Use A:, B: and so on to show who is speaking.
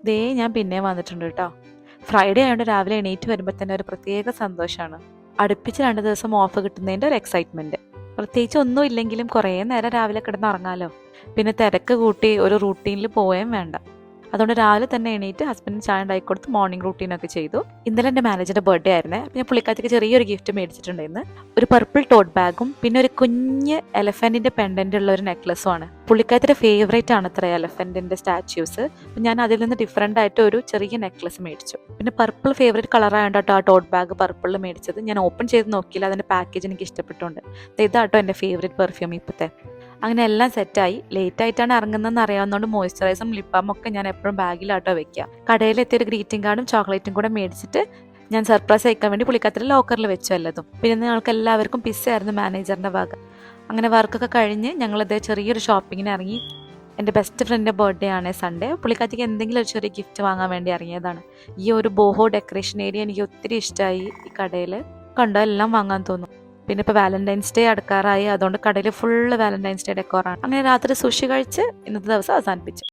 A: ദേ ഞാൻ പിന്നെയും വന്നിട്ടുണ്ട് കേട്ടോ. ഫ്രൈഡേ ആയതുകൊണ്ട് രാവിലെ എണീറ്റ് വരുമ്പോൾ തന്നെ ഒരു പ്രത്യേക സന്തോഷമാണ്. അടുപ്പിച്ച് 2 ദിവസം ഓഫ് കിട്ടുന്നതിൻ്റെ ഒരു എക്സൈറ്റ്മെൻറ്റ്. പ്രത്യേകിച്ച് ഒന്നും ഇല്ലെങ്കിലും കുറേ നേരം രാവിലെ കിടന്ന് ഉറങ്ങാമല്ലോ. പിന്നെ തിരക്ക് കൂട്ടി ഒരു റൂട്ടീനിൽ പോവുകയും വേണ്ട. അതുകൊണ്ട് രാവിലെ തന്നെ എണീറ്റ് ഹസ്ബൻഡിന് ചായ ഉണ്ടാക്കി കൊടുത്ത് മോർണിംഗ് റൂട്ടീനൊക്കെ ചെയ്തു. ഇന്നലെ എൻ്റെ മാനേജറുടെ ബർത്ത്ഡേ ആയിരുന്നേ. അപ്പം ഞാൻ പുള്ളിക്കാരത്തേക്ക് ചെറിയൊരു ഗിഫ്റ്റ് മേടിച്ചിട്ടുണ്ടായിരുന്നു. ഒരു പർപ്പിൾ ടോട്ട് ബാഗും പിന്നെ ഒരു കുഞ്ഞ് എലഫൻറ്റിൻ്റെ പെൻഡൻ്റ് ഉള്ള ഒരു നെക്ലസും ആണ്. പുള്ളിക്കാരത്തിൻ്റെ ഫേവറേറ്റ് ആണ് അത്ര എലഫൻറ്റിൻ്റെ സ്റ്റാച്യൂസ്. അപ്പം ഞാൻ അതിൽ നിന്ന് ഡിഫറെൻ്റ് ആയിട്ട് ഒരു ചെറിയ നെക്ലസ് മേടിച്ചു. പിന്നെ പർപ്പിൾ ഫേവറേറ്റ് കളറായതുകൊണ്ട് കേട്ടോ ആ ടോട്ട് ബാഗ് പർപ്പിളിൽ മേടിച്ചത്. ഞാൻ ഓപ്പൺ ചെയ്ത് നോക്കിയില്ല, അതിൻ്റെ പാക്കേജ് എനിക്ക് ഇഷ്ടപ്പെട്ടുണ്ട്. ഇതാട്ടോ എൻ്റെ ഫേവറേറ്റ് പെർഫ്യൂം ഇപ്പോഴത്തെ. അങ്ങനെ എല്ലാം സെറ്റായി. ലേറ്റായിട്ടാണ് ഇറങ്ങുന്നതെന്ന് അറിയാവുന്നതുകൊണ്ട് മോയ്സ്ചറൈസറും ലിപ് ബാമും ഒക്കെ ഞാൻ എപ്പോഴും ബാഗിലാട്ടോ വെക്കുക. കടയിലെത്തിയൊരു ഗ്രീറ്റിംഗ് കാർഡും ചോക്ലേറ്റും കൂടെ മേടിച്ചിട്ട് ഞാൻ സർപ്രൈസ് അയക്കാൻ വേണ്ടി പുള്ളിക്കാരത്തിൻ്റെ ലോക്കറിൽ വെച്ചു എല്ലാതും. പിന്നെ ഞങ്ങൾക്ക് എല്ലാവർക്കും പിസ്സയായിരുന്നു മാനേജറിൻ്റെ ഭാഗം. അങ്ങനെ വർക്കൊക്കെ കഴിഞ്ഞ് ഞങ്ങളിതേ ചെറിയൊരു ഷോപ്പിങ്ങിന് ഇറങ്ങി. എൻ്റെ ബെസ്റ്റ് ഫ്രണ്ടിൻ്റെ ബർത്ത്ഡേ ആണ് സൺഡേ. പുള്ളിക്കാരത്തിക്ക് എന്തെങ്കിലും ഒരു ചെറിയ ഗിഫ്റ്റ് വാങ്ങാൻ വേണ്ടി ഇറങ്ങിയതാണ്. ഈ ഒരു ബോഹോ ഡെക്കറേഷൻ ഏരിയ എനിക്ക് ഒത്തിരി ഇഷ്ടമായി. ഈ കടയിൽ കണ്ടോ എല്ലാം വാങ്ങാൻ തോന്നും. പിന്നെ ഇപ്പോൾ വാലന്റൈൻസ് ഡേ അടുക്കാറായി, അതുകൊണ്ട് കടയിൽ ഫുള്ള് വാലന്റൈൻസ് ഡേ ഡെക്കോറാണ്. അങ്ങനെ രാത്രി സുഷി കഴിച്ച് ഇന്നത്തെ ദിവസം അവസാനിപ്പിച്ചു.